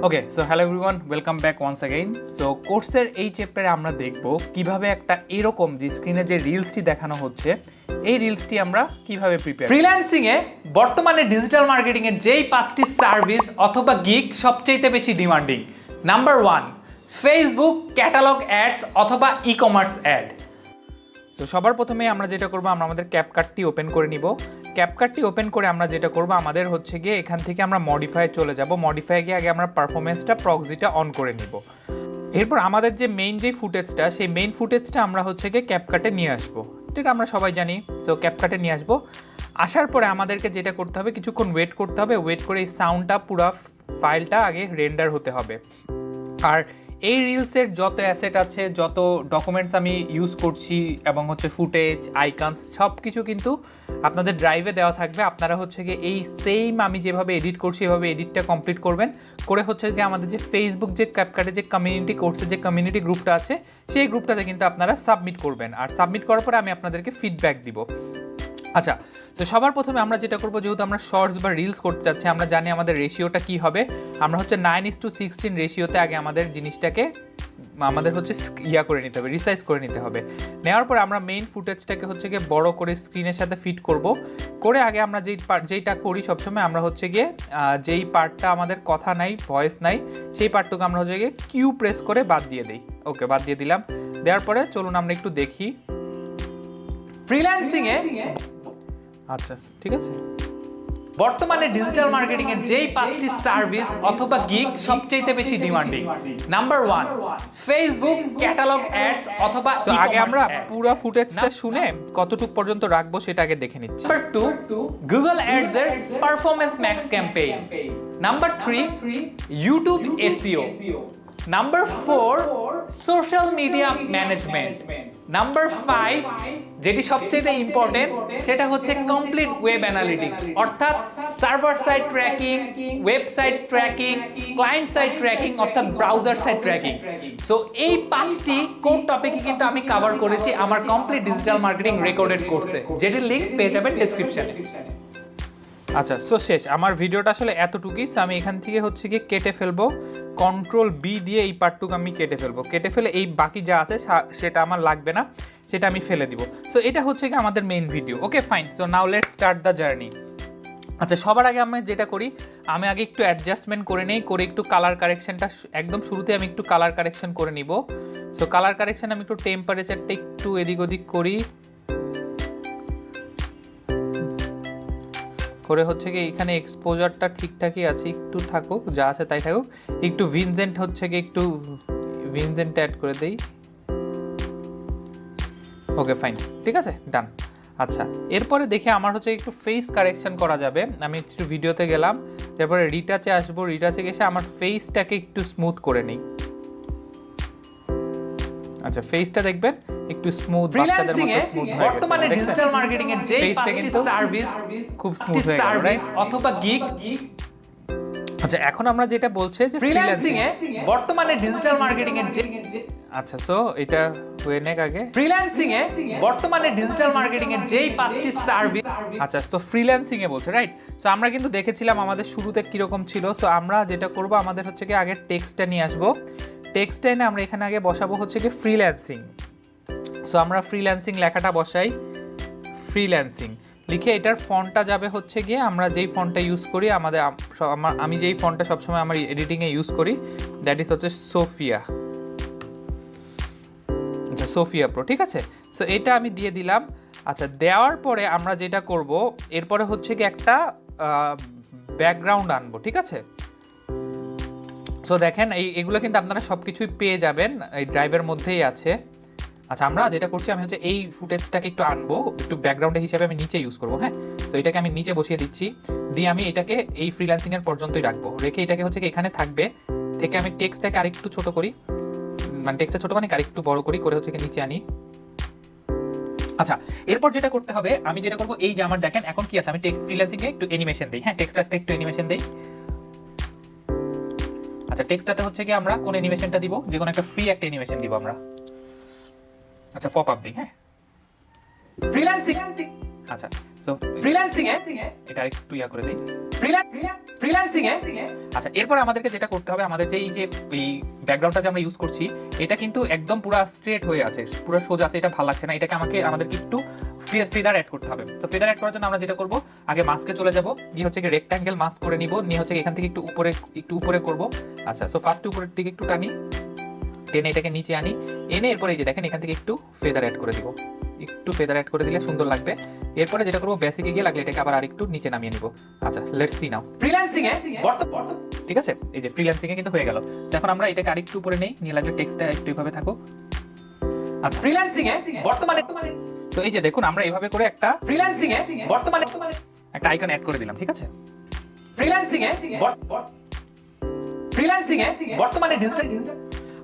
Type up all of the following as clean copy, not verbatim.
ওকে, so hello everyone, welcome back once again. So কোর্সের এই চ্যাপ্টারে আমরা দেখব কিভাবে একটা এরকম যে স্ক্রিনে যে রিলসটি দেখানো হচ্ছে এই রিলসটি আমরা কিভাবে প্রিপেয়ার। ফ্রিল্যান্সিংয়ে বর্তমানে ডিজিটাল মার্কেটিংয়ের যেই 5টি সার্ভিস অথবা গিগ সবচেয়ে বেশি demanding. Number 1, Facebook catalogue ads অথবা ই কমার্স অ্যাড। সো সবার প্রথমে আমরা যেটা করব, আমরা আমাদের ক্যাপকাটটি ওপেন করে নিব। ক্যাপকাটটি ওপেন করে আমরা যেটা করব, আমাদের হচ্ছে গিয়ে এখান থেকে আমরা মডিফাই চলে যাব। মডিফাই গিয়ে আগে আমরা পারফরমেন্সটা প্রক্সিটা অন করে নিব। এরপর আমাদের যে মেইন যে ফুটেজটা, সেই মেইন ফুটেজটা আমরা হচ্ছে গিয়ে ক্যাপকাটে নিয়ে আসবো। এটা আমরা সবাই জানি। সো ক্যাপকাটে নিয়ে আসবো। আসার পরে আমাদেরকে যেটা করতে হবে, কিছুক্ষণ ওয়েট করতে হবে। ওয়েট করে এই সাউন্ডটা পুরো ফাইলটা আগে রেন্ডার হতে হবে। আর এই রিলসের যত অ্যাসেট আছে, যত ডকুমেন্টস আমি ইউজ করছি এবং হচ্ছে ফুটেজ, আইকনস সব কিছু কিন্তু আপনাদের ড্রাইভে দেওয়া থাকবে। আপনারা হচ্ছে গিয়ে এই সেম আমি যেভাবে এডিট করছি এভাবে এডিটটা কমপ্লিট করবেন। করে হচ্ছে গিয়ে আমাদের যে ফেসবুক যে ক্যাপকাটে যে কমিউনিটি কোর্সের যে কমিউনিটি গ্রুপটা আছে সেই গ্রুপটাতে কিন্তু আপনারা সাবমিট করবেন। আর সাবমিট করার পরে আমি আপনাদেরকে ফিডব্যাক দিব। আচ্ছা, তো সবার প্রথমে আমরা যেটা করবো, যেহেতু আমরা শর্টস বা রিলস করতে চাচ্ছি, আমরা জানি আমাদের রেশিওটা কি হবে। আমরা হচ্ছে 9:16 রেশিওতে আগে আমাদের জিনিসটাকে আমাদের হচ্ছে করে নিতে হবে, রিসাইজ করে নিতে হবে। নেওয়ার পর আমরা মেইন ফুটেজটাকে হচ্ছে গিয়ে বড় করে স্ক্রিনের সাথে ফিট করব। করে আগে আমরা যেইটা করি সবসময়, আমরা হচ্ছে গিয়ে যেই পার্টটা আমাদের কথা নাই, ভয়েস নাই, সেই পার্টটুকু আমরা হচ্ছে গিয়ে কিউ প্রেস করে বাদ দিয়ে দিই। ওকে, বাদ দিয়ে দিলাম। দেওয়ার পরে চলুন আমরা একটু দেখি ফ্রিল্যান্সিংয়ে। আচ্ছা, ঠিক আছে। বর্তমানে ডিজিটাল মার্কেটিং এর যেই 5টি সার্ভিস অথবা গিগ সবচেয়ে বেশি demanding. Number 1, Facebook catalogue ads অথবা আগে আমরা পুরো ফুটেজটা শুনে কতটুকু পর্যন্ত রাখবো সেটা আগে দেখে নিচ্ছি। নাম্বার 2, গুগল অ্যাডস এর performance max campaign. Number 3, YouTube SEO. Number 4, social media management. Number 5, যেটি সবচেয়ে ইম্পর্টেন্ট, সেটা হচ্ছে কমপ্লিট ওয়েব অ্যানালিটিক্স, অর্থাৎ server side tracking, website tracking, client side tracking অর্থাৎ ব্রাউজার সাইড ট্র্যাকিং। সো এই 5টি কোর টপিকই কিন্তু আমি কভার করেছি আমার কমপ্লিট ডিজিটাল মার্কেটিং রেকর্ডেড কোর্সে, যেটির লিংক পেয়ে যাবেন ডেসক্রিপশনে। আচ্ছা, সো শেষ আমার ভিডিওটা আসলে এতটুকুই। সো আমি এখান থেকে হচ্ছে গিয়ে কেটে ফেলবো, Ctrl+B দিয়ে এই পার্টটুকু আমি কেটে ফেলবো। কেটে ফেলে এই বাকি যা আছে সেটা আমার লাগবে না, সেটা আমি ফেলে দিব। সো এটা হচ্ছে গিয়ে আমাদের main video. Okay fine, so now let's start the journey. আচ্ছা, সবার আগে আমি যেটা করি, আমি আগে একটু অ্যাডজাস্টমেন্ট করে নেই, করে একটু কালার কারেকশনটা একদম শুরুতে আমি একটু কালার কারেকশন করে নিব। সো কালার কারেকশন আমি একটু টেম্পারেচারটা একটু এদিক ওদিক করি, করে হচ্ছে কি এখানে এক্সপোজারটা ঠিকঠাকই আছে, একটু থাকুক, যা আছে তাই থাকুক। একটু ভিনজেন্ট হচ্ছে কি একটু ভিনজেন্ট অ্যাড করে দেই। ওকে ফাইন, ঠিক আছে, ডান। আচ্ছা, এরপরে দেখে আমার হচ্ছে একটু ফেস কারেকশন করা যাবে। আমি একটু ভিডিওতে গেলাম, তারপরে রিটাচে আসবো। রিটাচে এসে আমার ফেসটাকে একটু স্মুথ করে নিই। আচ্ছা, ফেসটা দেখবেন একটু স্মুথ, বাচ্চাদের মতো স্মুথ হয়ে গেছে। বর্তমানে ডিজিটাল মার্কেটিং এর যেই 5টি সার্ভিস খুব স্মুথ হয়ে গেল, রাইট? অথবা গিগ। আচ্ছা, এখন আমরা যেটা বলছে যে ফ্রিল্যান্সিং এ বর্তমানে ডিজিটাল মার্কেটিং এর যে আচ্ছা, সো এটা হয়ে নেক আগে। ফ্রিল্যান্সিং এ বর্তমানে ডিজিটাল মার্কেটিং এর যেই 5টি সার্ভিস। আচ্ছা, তো ফ্রিল্যান্সিং এ বলছে, রাইট? সো আমরা কিন্তু দেখেছিলাম আমাদের শুরুতে কিরকম ছিল। সো আমরা যেটা করব, আমাদের হচ্ছে কি আগে টেক্সটটা নিয়ে আসবো। টেক্সটটা এনে আমরা এখানে আগে বসাবো হচ্ছে কি ফ্রিল্যান্সিং। সো আমরা ফ্রিল্যান্সিং লেখাটা বসাই, ফ্রিল্যান্সিং লিখে এটার ফন্টটা যাবে হচ্ছে গিয়ে আমরা যেই ফন্টটা ইউজ করি, আমি যেই ফন্টটা সবসময় আমার এডিটিংয়ে ইউজ করি, দ্যাট ইজ হচ্ছে সোফিয়া। আচ্ছা, সোফিয়া প্রো, ঠিক আছে। সো এটা আমি দিয়ে দিলাম। আচ্ছা, দেওয়ার পরে আমরা যেটা করব, এরপরে হচ্ছে কি একটা ব্যাকগ্রাউন্ড আনবো, ঠিক আছে। সো দেখেন এগুলো কিন্তু আপনারা সব কিছুই পেয়ে যাবেন, এই ড্রাইভের মধ্যেই আছে। আচ্ছা, আমরা যেটা করছি, আমি হচ্ছে এই ফুটেজটাকে একটু আনবো, একটু ব্যাকগ্রাউন্ডে হিসেবে আমি নিচে ইউজ করবো। হ্যাঁ, সো এটাকে আমি নিচে বসিয়ে দিচ্ছি, দিয়ে আমি এটাকে এই ফ্রিল্যান্সিং এর পর্যন্তই রাখবো। রেখে এটাকে হচ্ছে এখানে থাকবে, থেকে আমি টেক্সটটাকে আরেকটু ছোট করি, মানে টেক্সটটা ছোট মানে আরেকটু বড় করি, করে হচ্ছে নিচে আনি। আচ্ছা, এরপর যেটা করতে হবে, আমি যেটা করবো, এই যে আমার দেখেন এখন কি আছে, আমি ফ্রিল্যান্সিং এ একটু অ্যানিমেশন দিই। হ্যাঁ, টেক্সটটাতে একটু অ্যানিমেশন দিই। আচ্ছা, টেক্সটটাতে হচ্ছে কি আমরা কোন অ্যানিমেশনটা দিব, যে কোনো একটা ফ্রি একটা অ্যানিমেশন দিব আমরা। আচ্ছা, পপ আপ দিই। হ্যাঁ, ফ্রিল্যান্সিং। আচ্ছা, সো ফ্রিল্যান্সিং এ এটা একটু করে দেই। ফ্রিল্যান্সিং এ আচ্ছা এরপর আমাদেরকে যেটা করতে হবে, আমাদের যে এই যে এই ব্যাকগ্রাউন্ডটা যে আমরা ইউজ করছি এটা কিন্তু একদম পুরো স্ট্রেট হয়ে আছে, পুরো সোজা আছে, এটা ভালো লাগছে না, এটাকে আমাদেরকে একটু ফেদার অ্যাড করতে হবে। তো ফেদার অ্যাড করার জন্য আমরা যেটা করব, আগে মাস্কে চলে যাব, গিয়ে হচ্ছে কি রেক্ট্যাঙ্গেল মাস্ক করে নিব, নিয়ে হচ্ছে এখান থেকে একটু উপরে করব। আচ্ছা সো ফার্স্ট উপরের দিকে একটু টানি, টেনে এটাকে নিচে আনি, এনে এরপরে এই যে দেখেন এখান থেকে একটু ফেদার অ্যাড করে দিব, একটু ফেদার অ্যাড করে দিলে সুন্দর লাগবে। এরপরে যেটা করব, বেসিকে গিয়ে লাগলে এটাকে আবার আরেকটু নিচে নামিয়ে নিব। আচ্ছা লেটস সি নাও ফ্রিল্যান্সিং এ ঠিক আছে, এই যে ফ্রিল্যান্সিং এ কিন্তু হয়ে গেল। এখন আমরা এটাকে আরেকটু উপরে নেই, নিয়ে লাগলে টেক্সটটা একটু এভাবে থাকুক। আচ্ছা ফ্রিল্যান্সিং এ বর্তমানে তো এই যে দেখুন আমরা এইভাবে করে একটা ফ্রিল্যান্সিং এ বর্তমানে একটা আইকন অ্যাড করে দিলাম, ঠিক আছে। ফ্রিল্যান্সিং এ বর্তমানে ডিজিটাল।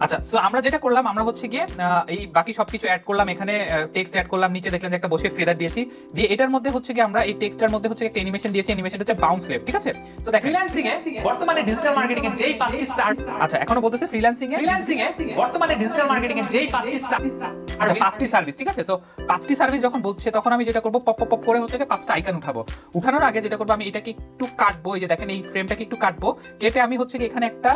আচ্ছা সো আমরা যেটা করলাম, আমরা হচ্ছে গিয়ে এই বাকি সবকিছু অ্যাড করলাম, এখানে টেক্সট অ্যাড করলাম, নিচে দেখলেন যে একটা বসে ফেদার দিয়েছি, দিয়ে এটার মধ্যে হচ্ছে গিয়ে আমরা এই টেক্সটের মধ্যে হচ্ছে একটা অ্যানিমেশন দিয়েছি, অ্যানিমেশনটা হচ্ছে বাউন্স লেফট, ঠিক আছে। সো দেখেন ফ্রিল্যান্সিং এ বর্তমানে ডিজিটাল মার্কেটিং এর যেই 5টি সার্ভিস, আচ্ছা এখনো বলতেছে ফ্রিল্যান্সিং এ বর্তমানে ডিজিটাল মার্কেটিং এর যেই 5টি সার্ভিস, আচ্ছা 5টি সার্ভিস, ঠিক আছে। সো 5টি সার্ভিস যখন বলছে তখন আমি যেটা করব, পপ করে হচ্ছে 5টা আইকন উঠাবো। উঠানোর আগে যেটা করব, আমি এটাকে একটু কাটবো, এই যে দেখেন এই ফ্রেমটাকে একটু কাটবো, কেটে আমি হচ্ছে এখানে একটা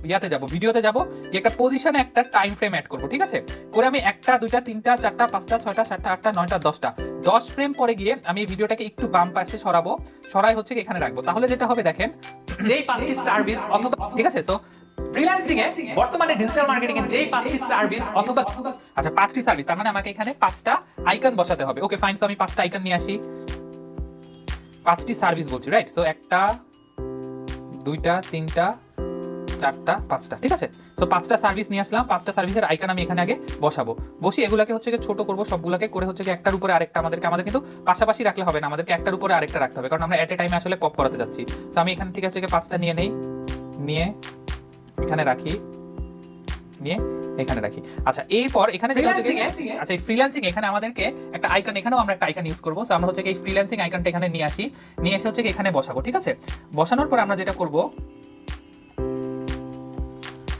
ইয়াতে যাব, ভিডিওতে যাব, একটা পজিশনে একটা টাইম ফ্রেম অ্যাড করব, ঠিক আছে। করে আমি 1টা 2টা 3টা 4টা 5টা 6টা 7টা 8টা 9টা 10টা 10 ফ্রেম পরে গিয়ে আমি এই ভিডিওটাকে একটু বাম পাশে সরাবো, সরাই হচ্ছে এখানে রাখবো। তাহলে যেটা হবে দেখেন, যেই 5টি সার্ভিস অথবা, ঠিক আছে। সো ফ্রিল্যান্সিং এ বর্তমানে ডিজিটাল মার্কেটিং এর যেই 5টি সার্ভিস অথবা, আচ্ছা 5টি সার্ভিস, তার মানে আমাকে এখানে 5টা আইকন বসাতে হবে। ওকে ফাইন, সো আমি 5টা আইকন নিয়ে আসি, 5টি সার্ভিস বলছি, রাইট। সো 1টা 2টা 3টা 4টা 5টা, ঠিক আছে। সো 5টা সার্ভিস নিয়ে আসলাম, 5টা সার্ভিসের আইকন আমি এখানে আগে বসাবো, বসি এগুলাকে হচ্ছে ছোট করব, সবগুলোকে করে হচ্ছে একটার উপরে আরেকটা, আমাদের কিন্তু পাশাপাশি রাখলে হবে না, আমাদেরকে একটার উপরে আরেকটা রাখতে হবে, কারণ আমরা এট এ টাইমে আসলে পপ করাতে যাচ্ছি। সো আমি এখান থেকে হচ্ছে 5টা নিয়ে নেই, নিয়ে এখানে রাখি, নিয়ে এখানে রাখি। আচ্ছা এরপর এখানে যেটা হচ্ছে, আচ্ছা এই ফ্রিল্যান্সিং এখানে আমাদেরকে একটা আইকন, এখানেও আমরা একটা আইকন ইউজ করব। সো আমরা হচ্ছে এই ফ্রিল্যান্সিং আইকনটা এখানে নিয়ে আসি, নিয়ে এসে হচ্ছে এখানে বসাবো, ঠিক আছে। বসানোর পর আমরা যেটা করব,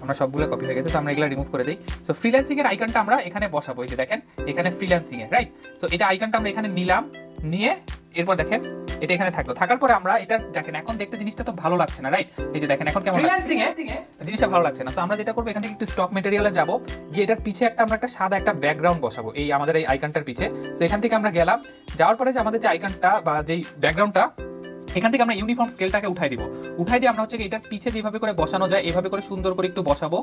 আমরা সবগুলো কপি হয়ে গেছে, তো আমরা এগুলা রিমুভ করে দেই। সো ফ্রিল্যান্সিং এর আইকনটা আমরা এখানে বসাবো, এই যে দেখেন এখানে ফ্রিল্যান্সিং এ, রাইট। সো এটা আইকনটা আমরা এখানে নিলাম, নিয়ে এরপর দেখেন এটা এখানে থাকলো, থাকার পরে আমরা এটা দেখেন এখন দেখতে জিনিসটা তো ভালো লাগছে না, রাইট। এই যে দেখেন এখন কেমন ফ্রিল্যান্সিং এ জিনিসটা ভালো লাগছে না। সো আমরা যেটা করব, এখান থেকে একটু স্টক ম্যাটেরিয়ালে যাব, গিয়ে এটার পিছে আমরা একটা সাদা একটা ব্যাকগ্রাউন্ড বসাবো, এই আমাদের এই আইকনটার পিছে। সো এখান থেকে আমরা গেলাম, যাওয়ার পরে যে আমাদের যে আইকনটা বা যেই ব্যাকগ্রাউন্ডটা, এখান থেকে আমরা ইউনিফর্ম স্কেলটাকে উঠাই দিব, উঠাই দিয়ে আমরা হচ্ছে এটার পিছে যেভাবে করে বসানো যায় এইভাবে করে সুন্দর করে একটু বসাবো।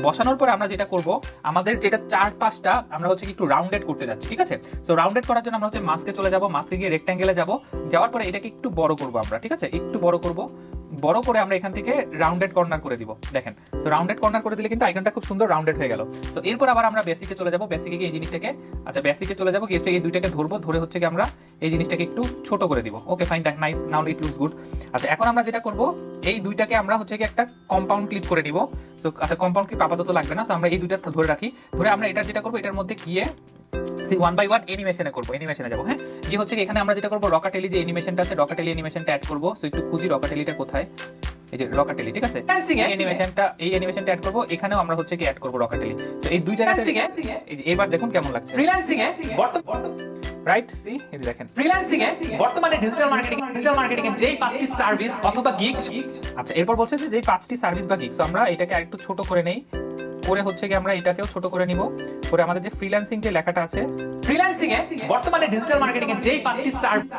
বসানোর পরে আমরা যেটা করব, আমাদের যেটা 4-5টা আমরা হচ্ছে একটু রাউন্ডেড করতে যাচ্ছি, ঠিক আছে। সো রাউন্ডেড করার জন্য আমরা হচ্ছে মাস্কে চলে যাব, মাস্কে গিয়ে রেক্ট্যাঙ্গেলে যাব, যাওয়ার পরে এটাকে একটু বড় করব আমরা, ঠিক আছে, একটু বড় করব, বড় করে আমরা এখান থেকে রাউন্ডেড কর্নার করে দিব, দেখেন। সো রাউন্ডেড কর্নার করে দিলে কিন্তু আইকনটা খুব সুন্দর রাউন্ডেড হয়ে গেল। সো এরপর আবার আমরা বেসিকে চলে যাব, বেসিকে গিয়ে এই জিনিসটাকে, আচ্ছা বেসিকে চলে যাব, গিয়ে এই দুইটাকে ধরবো, ধরে হচ্ছে কি আমরা এই জিনিসটাকে একটু ছোট করে দিব। Okay fine, that nice, now it looks good. আচ্ছা এখন আমরা যেটা করব, এই দুইটাকে আমরা হচ্ছে কি একটা কম্পাউন্ড ক্লিপ করে নিব। সো আচ্ছা কম্পাউন্ড ক্লিপ আপাতত লাগবে না, সো আমরা এই দুইটা ধরে রাখি, ধরে আমরা এটা যেটা করব, এটার মধ্যে গিয়ে ওয়ান বাই ওয়ান অ্যানিমেশনে করব, অ্যানিমেশনে যাব। হ্যাঁ গিয়ে হচ্ছে এখানে আমরা যেটা করব, রকাটেলি যে অ্যানিমেশনটা আছে, রকাটেলি অ্যানিমেশনটা অ্যাড করব। সো একটু খুঁজি রকাটেলিটা কোথায়, এই যে রকাটেলি, ঠিক আছে। এই অ্যানিমেশনটা অ্যাড করব, এখানেও আমরা হচ্ছে কি অ্যাড করব রকাটেলি। সো এই দুই জায়গাতে এই যে এবার দেখুন কেমন লাগছে ফ্রিল্যান্সিং এ রাইট। সি এই যে দেখেন ফ্রিল্যান্সিং এ বর্তমানে ডিজিটাল মার্কেটিং এর যেই 5টি সার্ভিস অথবা গিগ। আচ্ছা এরপর বলছে যে যেই 5টি সার্ভিস বা গিগ, সো আমরা এটাকে আরেকটু ছোট করে নেই, করে হচ্ছে কি আমরা এটাকেও ছোট করে নিব, করে আমাদের যে ফ্রিল্যান্সিং যে লেখাটা আছে, ফ্রিল্যান্সিং এ বর্তমানে ডিজিটাল মার্কেটিং এর যেই 5টি সার্ভিস,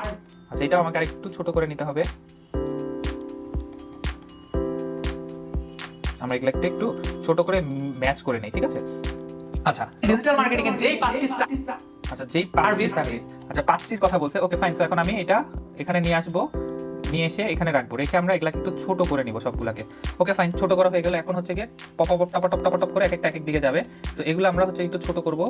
আচ্ছা এটাও আমাকে আরেকটু ছোট করে নিতে হবে। আমরা এগুলোকে একটু ছোট করে ম্যাচ করে নেই, ঠিক আছে। আচ্ছা ডিজিটাল মার্কেটিং এর যেই 5টি আচ্ছা যেই সার্ভিস, আচ্ছা 5টির কথা বলছে। ওকে ফাইন, সো এখন আমি এটা এখানে নিয়ে আসবো, নিয়ে এসে এখানে রাখবো, রেখে আমরা এগুলাকে একটু ছোট করে নিব সবগুলাকে। ওকে ফাইন, ছোট করা হয়ে গেল। এখন হচ্ছে গিয়ে পপ টপ করে এক এক দিকে যাবে। তো এগুলো আমরা হচ্ছে একটু ছোট করব।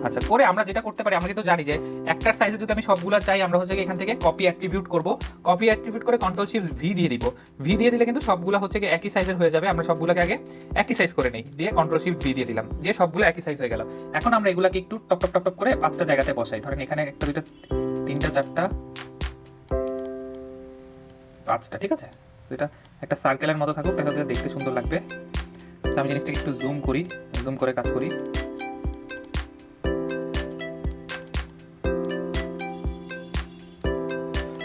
আচ্ছা করে আমরা যেটা করতে পারি, আমরা কিন্তু জানি যে একটার সাইজে যদি আমি সবগুলা চাই, আমরা হচ্ছে এখান থেকে কপি অ্যাট্রিবিউট করব, কপি অ্যাট্রিবিউট করে কন্ট্রোল শিফট ভি দিয়ে দিব। ভি দিয়ে দিলে কিন্তু সবগুলা হচ্ছে একই সাইজের হয়ে যাবে। আমরা সবগুলোকে আগে একই সাইজ করে নেই, দিয়ে কন্ট্রোল শিফট ভি দিয়ে দিলাম, দিয়ে সবগুলো একই সাইজ হয়ে গেল। এখন আমরা এগুলাকে একটু টপ টপ করে 5টা জায়গাতে বসাই। ধরেন এখানে একটা 2টা 3টা 4টা 5টা, ঠিক আছে। সেটা একটা সার্কেলের মতো থাকুক, তাহলে দেখতে সুন্দর লাগবে। আমি জিনিসটাকে একটু জুম করে কাজ করি।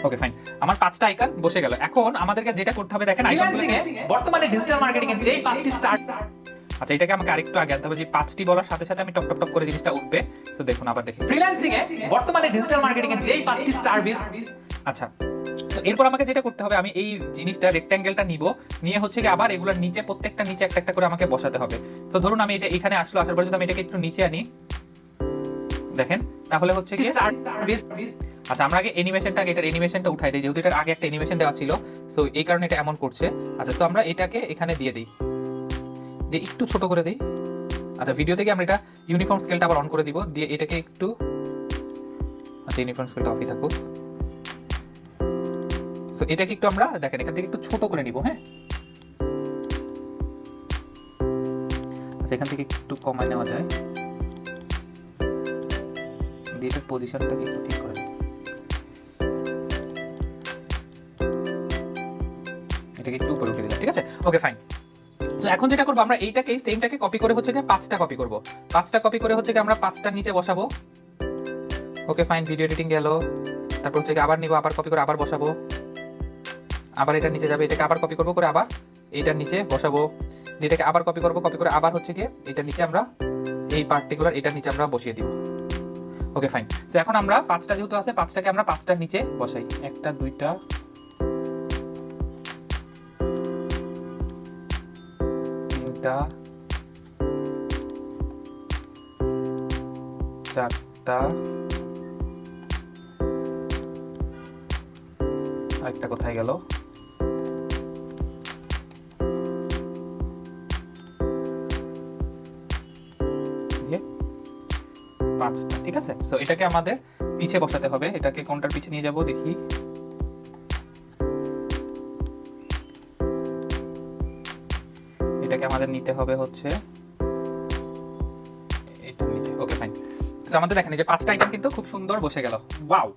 ওকে ফাইন, আমার 5টা আইকন বসে গেল। এখন আমাদেরকে যেটা করতে হবে দেখেন, আইকনগুলোকে বর্তমানে ডিজিটাল মার্কেটিং এর যেই 5টি সার্চ, আচ্ছা এটাকে আমাকে আরেকটু আগে আনতে হবে, যে 5টি বলার সাথে সাথে আমি টপ টপ টপ করে জিনিসটা উঠবে। সো দেখুন আবার দেখি, ফ্রিল্যান্সিং এ বর্তমানে ডিজিটাল মার্কেটিং এর যেই 5টি সার্ভিস। আচ্ছা তো এরপর আমাকে যেটা করতে হবে, আমি এই জিনিসটা রেক্ট্যাঙ্গেলটা নিব, নিয়ে হচ্ছে কি আবার এগুলোর নিচে প্রত্যেকটা নিচে একটা একটা করে আমাকে বসাতে হবে। তো ধরুন আমি এটা এখানে আসলো, আসার পর যদি আমি এটাকে একটু নিচে আনি, দেখেন তাহলে হচ্ছে কি সার্ভিস। আচ্ছা আমরা আগে অ্যানিমেশনটাকে, এটার অ্যানিমেশনটা উঠাই দেই, যেহেতু এটার আগে একটা অ্যানিমেশন দেওয়া ছিল, সো এই কারণে এটা এমন করছে। আচ্ছা তো আমরা এটাকে এখানে দিয়ে দিই, দিয়ে একটু ছোট করে দিই। আচ্ছা ভিডিও থেকে আমরা এটা ইউনিফর্ম স্কেলটা আবার অন করে দিব, দিয়ে এটাকে একটু, আচ্ছা ইউনিফর্ম স্কেলটা অফই থাকুক। সো এটাকে একটু আমরা দেখেন এখান থেকে একটু ছোট করে নিব। হ্যাঁ আচ্ছা এখান থেকে একটু কমায় নেওয়া যায়, দিয়ে এটার পজিশনটাকে একটু ঠিক করে দিই, এটাকে একটু উপরে উঠে দিলাম, ঠিক আছে ওকে ফাইন। সো এখন যেটা করবো, আমরা এইটাকে সেমটাকে কপি করে হচ্ছে কি 5টা কপি করব, 5টা কপি করে হচ্ছে কি আমরা 5টার নিচে বসাবো। ওকে ফাইন, ভিডিও এডিটিং গেল, তারপর হচ্ছে কি আবার নিব, আবার কপি করে আবার বসাবো, আবার এটার নিচে যাবে, এটাকে আবার কপি করবো করে আবার এইটার নিচে বসাবো, এটাকে আবার কপি করবো, কপি করে আবার হচ্ছে কি এটার নিচে আমরা এই পার্টিকুলার এটার নিচে আমরা বসিয়ে দিব। ওকে ফাইন, সো এখন আমরা 5টা যেহেতু আছে, 5টাকে আমরা 5টার নিচে বসাই, 1টা 2টা 3টা 4টা, আরেকটা কোথায় গেল, 5টা, ঠিক আছে। সো এটাকে আমাদের পিছে বসাতে হবে, এটাকে কোনটার পিছে নিয়ে যাব দেখি, এটাকে আমাদের নিতে হবে হচ্ছে এটার নিচে। ওকে ফাইন, সো আমাদের দেখেন এই যে 5টা আইটেম কিন্তু খুব সুন্দর বসে গেল, ওয়াও।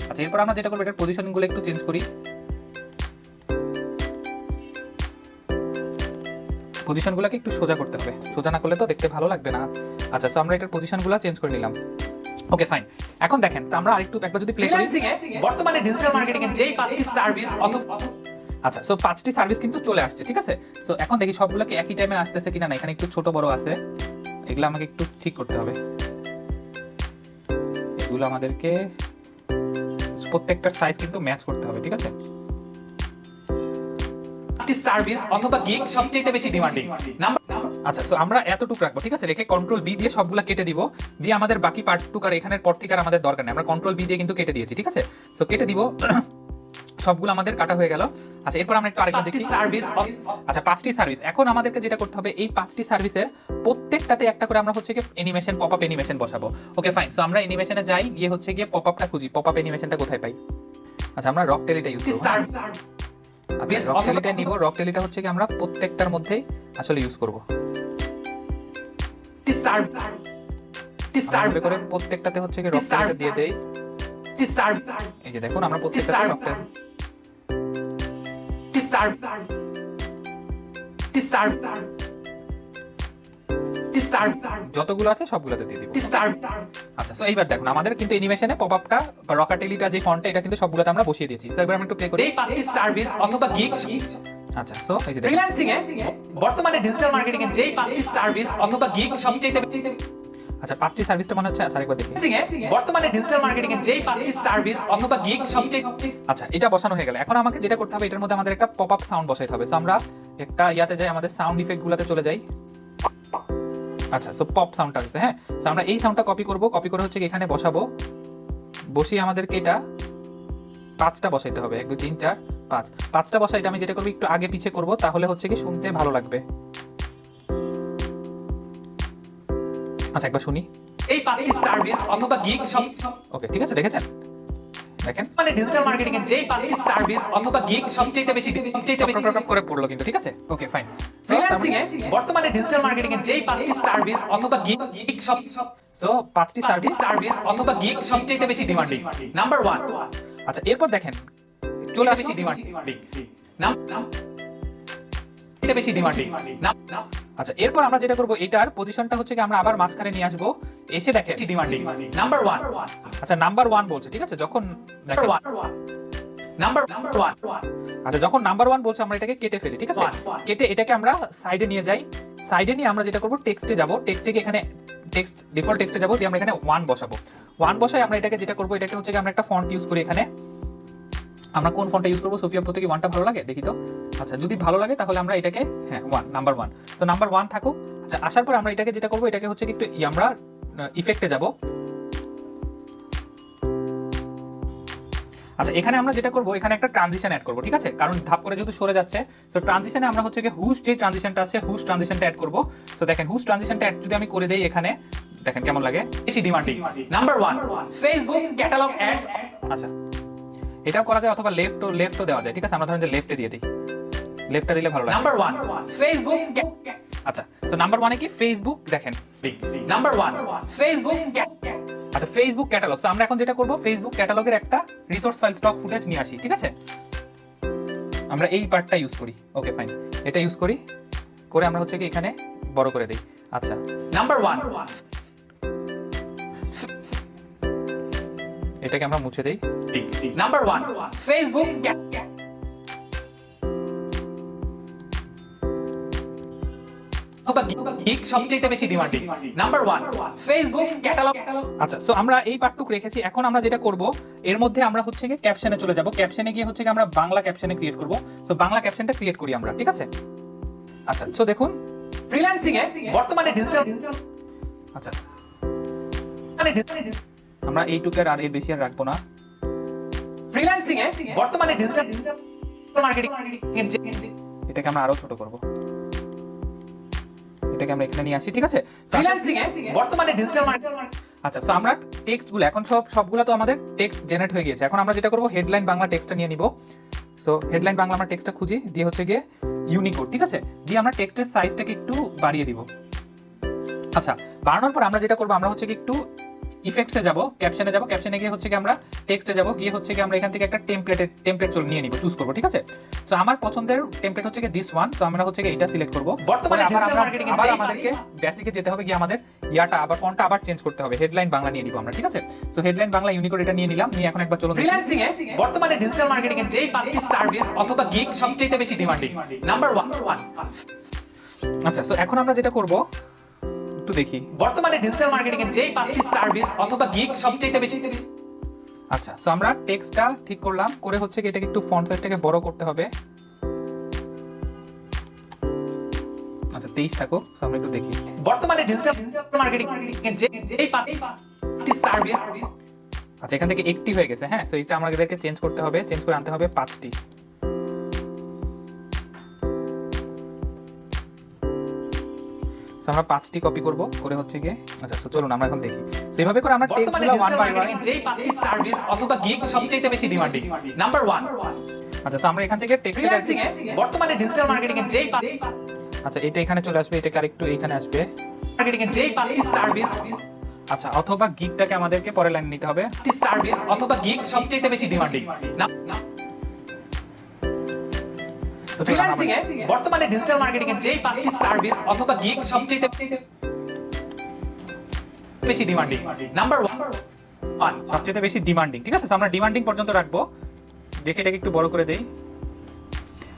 আচ্ছা এরপর আমরা যেটা করব, এটার পজিশনগুলো একটু চেঞ্জ করি, পজিশনগুলোকে একটু সোজা করতে হবে, সোজা না করলে তো দেখতে ভালো লাগবে না। আচ্ছা সো আমরা এটার পজিশনগুলো চেঞ্জ করে নিলাম। ওকে ফাইন, এখন দেখেন তো আমরা আরেকটু একবার যদি প্লে করি, বর্তমানে ডিজিটাল মার্কেটিং এর যেই 5টি সার্ভিস আচ্ছা সো 5টি সার্ভিস কিন্তু চলে আসছে, ঠিক আছে। সো এখন দেখি সবগুলোকে একই টাইমে আসতেছে কিনা, না এখানে একটু ছোট বড় আছে, এগুলো আমাকে একটু ঠিক করতে হবে, এগুলো আমাদেরকে প্রত্যেকটার সাইজ কিন্তু ম্যাচ করতে হবে, ঠিক আছে। সার্ভিস অথবা গিগ সবচেয়ে বেশি ডিমান্ডিং নাম্বার। আচ্ছা সো আমরা এতটুকু রাখবো, ঠিক আছে, রেখে কন্ট্রোল বি দিয়ে সবগুলা কেটে দিব, দিয়ে আমাদের বাকি পার্টটুকু আর এখানের পর থেকে আর আমাদের দরকার নেই, আমরা কন্ট্রোল বি দিয়ে কিন্তু কেটে দিয়েছি, ঠিক আছে। সো কেটে দিব, সবগুলো আমাদের কাটা হয়ে গেল। আচ্ছা এরপর আমরা একটু আরেকটা দেখি সার্ভিস। আচ্ছা 5টি সার্ভিস, এখন আমাদেরকে যেটা করতে হবে, এই 5টি সার্ভিসের প্রত্যেকটাতে একটা করে আমরা হচ্ছে কি অ্যানিমেশন, পপআপ অ্যানিমেশন বসাবো। ওকে ফাইন, সো আমরা অ্যানিমেশনে যাই, গিয়ে হচ্ছে গিয়ে পপআপটা খুঁজি, পপআপ অ্যানিমেশনটা কোথায় পাই। আচ্ছা আমরা রকটেলিটা ইউজ করব, আচ্ছা রকটেলিটা নিব, রকটেলিটা হচ্ছে কি আমরা প্রত্যেকটার মধ্যেই আসলে ইউজ করব, সার্ভ করে প্রত্যেকটাতে হচ্ছে কি রকটেলিটা দিয়ে দেই। এই যে দেখুন আমরা প্রত্যেকটাতে যতগুলো আছে সবগুলোতে দিয়ে দিব। আচ্ছা সো এইবার দেখুন আমাদের কিন্তু অ্যানিমেশনে পপআপটা বা রকটেলিটা যে ফন্টটা, এটা কিন্তু সবগুলোতে আমরা বসিয়ে দিয়েছি। সো এবার আমরা একটু প্লে করি, এই 5টি সার্ভিস অথবা গিগ। আচ্ছা সো এই যে ফ্রিল্যান্সিং এ বর্তমানে ডিজিটাল মার্কেটিং এর যেই 5টি সার্ভিস অথবা গিগ সবচেয়ে, আচ্ছা 5টি সার্ভিসটা মনে হচ্ছে, আচ্ছা একবার দেখি, বর্তমানে ডিজিটাল মার্কেটিং এর যেই 5টি সার্ভিস অথবা গিগ সবচেয়ে, আচ্ছা এটা বসানো হয়ে গেল। এখন আমাকে যেটা করতে হবে, এটার মধ্যে আমাদের একটা পপআপ সাউন্ড বসাইতে হবে। সো আমরা একটা ইয়াতে যাই, আমাদের সাউন্ড ইফেক্ট গুলাতে চলে যাই। আচ্ছা সো পপ সাউন্ডটা আছে, হ্যাঁ সো আমরা এই সাউন্ডটা কপি করব, কপি করে হচ্ছে এখানে বসাবো, বসিয়ে আমাদেরকে এটা 5টা বসাইতে হবে, 1 2 3 4 5, 5টা বসাই। এটা আমি যেটা করব একটু আগে পিছে করব, তাহলে হচ্ছে কি শুনতে ভালো লাগবে। আচ্ছা একবার শুনি, এই 5টি সার্ভিস অথবা গিগ সব। ওকে ঠিক আছে, দেখেছেন, দেখেন মানে ডিজিটাল মার্কেটিং এর যেই 5টি সার্ভিস অথবা গিগ সবচেয়ে বেশি করে পড়লো কিন্তু, ঠিক আছে ওকে ফাইন। ফ্রিল্যান্সিং এ বর্তমানে ডিজিটাল মার্কেটিং এর যেই 5টি সার্ভিস অথবা গিগ সব, সো 5টি সার্ভিস অথবা গিগ সবচেয়ে বেশি ডিমান্ডিং নাম্বার 1। আচ্ছা এরপর দেখেন চলে আসে বেশি ডিমান্ডিং বেশি ডিমান্ডিং। আচ্ছা এরপর আমরা যেটা করব, এটার পজিশনটা হচ্ছে কি আমরা আবার মাঝখানে নিয়ে আসবো, এসে দেখেন ডিমান্ডিং নাম্বার 1। আচ্ছা নাম্বার 1 বলছে, ঠিক আছে, যখন দেখেন নাম্বার 1। আচ্ছা, যখন নাম্বার 1 বলছে আমরা এটাকে কেটে ফেলি, ঠিক আছে? কেটে এটাকে আমরা সাইডে নিয়ে যাই। সাইডে নিয়ে আমরা যেটা করব, টেক্সটে যাব, টেক্সটে গিয়ে এখানে টেক্সট ডিফল্ট টেক্সটে যাব, দিয়ে আমরা এখানে 1 বসাবো। 1 বসাই আমরা এটাকে যেটা করব, এটাকে হচ্ছে কি আমরা একটা ফন্ট ইউজ করি এখানে। আমরা কোন ফন্টটা ইউজ করব? সোফিয়া প্রো থেকে 1টা ভালো লাগে, দেখি তো। আচ্ছা, যদি ভালো লাগে তাহলে আমরা এটাকে 1 নাম্বার 1। সো নাম্বার 1 থাকুক। আচ্ছা, আসার পর আমরা এটাকে যেটা করব, এটাকে হচ্ছে কি একটু আমরা ইফেক্টে যাব। আচ্ছা, এখানে আমরা যেটা করব, এখানে একটা ট্রানজিশন অ্যাড করব, ঠিক আছে? কারণ ধাপ করে যেহেতু সরে যাচ্ছে, সো ট্রানজিশনে আমরা হচ্ছে কি হুশ যে ট্রানজিশনটা আছে, হুশ ট্রানজিশনটা অ্যাড করব। সো দেখেন, হুশ ট্রানজিশনটা অ্যাড যদি আমি করে দেই এখানে, দেখেন কেমন লাগে, বেশি demanding. Number 1 Facebook catalogue ads. আচ্ছা, এটাও করা যায়, অথবা লেফটও দেওয়া যায়, ঠিক আছে? আমরা ধরেন যে লেফটে দিয়ে দিই, লেফটটা দিলে ভালো লাগে। Number 1 Facebook. আচ্ছা, তো নাম্বার 1 এ কি ফেসবুক, দেখেন নাম্বার 1 ফেসবুক। আচ্ছা, ফেসবুক ক্যাটালগ। সো আমরা এখন যেটা করব, ফেসবুক ক্যাটালগের একটা রিসোর্স ফাইল স্টক ফুটেজ নিয়ে আসি, ঠিক আছে? আমরা এই পার্টটা ইউজ করি। ওকে, ফাইন, এটা ইউজ করি, করে আমরা হচ্ছে কি এখানে বড় করে দেই। আচ্ছা, নাম্বার 1 এটাকে আমরা মুছে দেই। নাম্বার 1 ফেসবুক গিগ সবচেয়ে বেশি ডিমান্ডিং। Number 1 Facebook catalogue. আচ্ছা, সো আমরা এই পার্টটুকু রেখেছি। এখন আমরা যেটা করব, এর মধ্যে আমরা হচ্ছে কি ক্যাপশনে চলে যাব। ক্যাপশনে গিয়ে হচ্ছে কি আমরা বাংলা ক্যাপশনে ক্রিয়েট করব। সো বাংলা ক্যাপশনটা ক্রিয়েট করি আমরা, ঠিক আছে? আচ্ছা, সো দেখুন, ফ্রিল্যান্সিং এ বর্তমানে ডিজিটাল। আচ্ছা, মানে আমরা এইটুকের আর এর বেশি আর রাখবো না। ফ্রিল্যান্সিং এ বর্তমানে ডিজিটাল মার্কেটিং এটাকে আমরা আরো ছোট করব। এটাকে আমরা এখানে নিয়ে আসি, ঠিক আছে? ফ্রিল্যান্সিং এ বর্তমানে ডিজিটাল মার্কেটিং। আচ্ছা, সো আমরা টেক্সটগুলো এখন সবগুলো তো আমাদের টেক্সট জেনারেট হয়ে গিয়েছে। এখন আমরা যেটা করব, হেডলাইন বাংলা টেক্সটটা নিয়ে নিব। সো হেডলাইন বাংলা আমরা টেক্সটটা খুঁজি, দিয়ে হচ্ছে গিয়ে ইউনিকোড, ঠিক আছে? দিয়ে আমরা টেক্সটের সাইজটাকে একটু বাড়িয়ে দিব। আচ্ছা, বাড়ানোর পর আমরা যেটা করব, আমরা হচ্ছে কি একটু ইফেক্টসে যাব, ক্যাপশনে যাব, ক্যাপশনে গিয়ে হচ্ছে কি আমরা টেক্সটে যাব, গিয়ে হচ্ছে কি আমরা এখান থেকে একটা টেমপ্লেট নিয়ে নিব, চুজ করব, ঠিক আছে? সো আমার পছন্দের টেমপ্লেট হচ্ছে কি দিস ওয়ান। সো আমরা হচ্ছে কি এটা সিলেক্ট করব। বর্তমানে ডিজিটাল মার্কেটিং আবার আমাদেরকে বেসিকে যেতে হবে, গিয়ে আমাদের ইয়াটা আবার ফন্টটা আবার চেঞ্জ করতে হবে। হেডলাইন বাংলা নিয়ে নিব আমরা, ঠিক আছে? সো হেডলাইন বাংলা ইউনিকোড এটা নিয়ে নিলাম, নিয়ে এখন একবার চলুন। ফ্রিল্যান্সিং এ বর্তমানে ডিজিটাল মার্কেটিং এর যেই 5টি সার্ভিস অথবা গিগ সবচেয়ে বেশি ডিমান্ডিং। নাম্বার 1। আচ্ছা, সো এখন আমরা যেটা করব, একটু দেখি বর্তমানে ডিজিটাল মার্কেটিং এর যেই 5টি সার্ভিস অথবা গিগ সবচেয়ে বেশি। আচ্ছা, সো আমরা টেক্সটটা ঠিক করলাম, করে হচ্ছে কি এটাকে একটু ফন্ট সাইজটাকে বড় করতে হবে। আচ্ছা, 23 থাকুক। সো আমরা একটু দেখি বর্তমানে ডিজিটাল মার্কেটিং এর যেই 5টি সার্ভিস। আচ্ছা, এখান থেকে একটি হয়ে গেছে। হ্যাঁ, সো এটা আমাদেরকে চেঞ্জ করতে হবে, চেঞ্জ করে আনতে হবে 5টি। আমরা 5টি কপি করব, করে হচ্ছে গিয়ে আচ্ছা, সো চলুন আমরা এখন দেখি। সো এইভাবে করে আমরা টেক্সটগুলো ওয়ান বাই ওয়ান যেই 5টি সার্ভিস অথবা গিগ সবচেয়ে বেশি ডিমান্ডিং। নাম্বার 1। আচ্ছা, সো আমরা এখান থেকে টেক্সটে বর্তমানে ডিজিটাল মার্কেটিং এর যেই আচ্ছা, এটা এখানে চলে আসবে, এটাকে আরেকটু এখানে আসবে। মার্কেটিং এর যেই 5টি সার্ভিস। আচ্ছা, অথবা গিগটাকে আমাদেরকে পরের লাইনে নিতে হবে। সার্ভিস অথবা গিগ সবচেয়ে বেশি ডিমান্ডিং। ফ্রিল্যান্সিং এ বর্তমানে ডিজিটাল মার্কেটিং এর যেই 5টি সার্ভিস অথবা গিগ সবচেয়ে বেশি ডিমান্ডিং। নাম্বার 1 সবচেয়ে বেশি ডিমান্ডিং, ঠিক আছে? সো আমরা ডিমান্ডিং পর্যন্ত রাখবো, দেখে এটাকে একটু বড় করে দেই।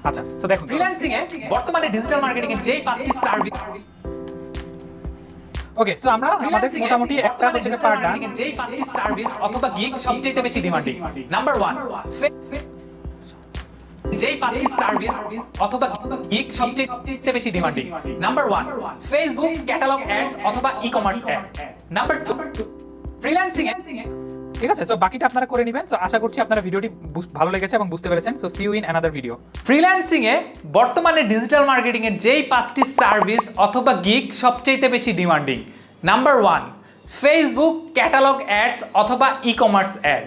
আচ্ছা, সো দেখুন, ফ্রিল্যান্সিং এ বর্তমানে ডিজিটাল মার্কেটিং এর যেই 5টি সার্ভিস। ওকে, সো আমরা আমাদের মোটামুটি একটা হচ্ছে পার্ট ডান। যেই 5টি সার্ভিস অথবা গিগ সবচেয়ে বেশি ডিমান্ডিং। নাম্বার 1 যেই 5টি সার্ভিস অথবা গিগ সবচেয়ে বেশি demanding. Number 1 Facebook catalogue ads অথবা ই-কমার্স অ্যাডস। নাম্বার 2 ফ্রিল্যান্সিং এ, ঠিক আছে? সো বাকিটা আপনারা করে নেবেন। সো আশা করছি আপনারা ভিডিওটি ভালো লেগেছে এবং বুঝতে পেরেছেন। So see you in another video. Freelancing এ বর্তমানে ডিজিটাল মার্কেটিং এর যেই 5টি সার্ভিস অথবা গিগ সবচেয়ে বেশি demanding. Number 1 Facebook catalogue ads অথবা ই-কমার্স অ্যাড।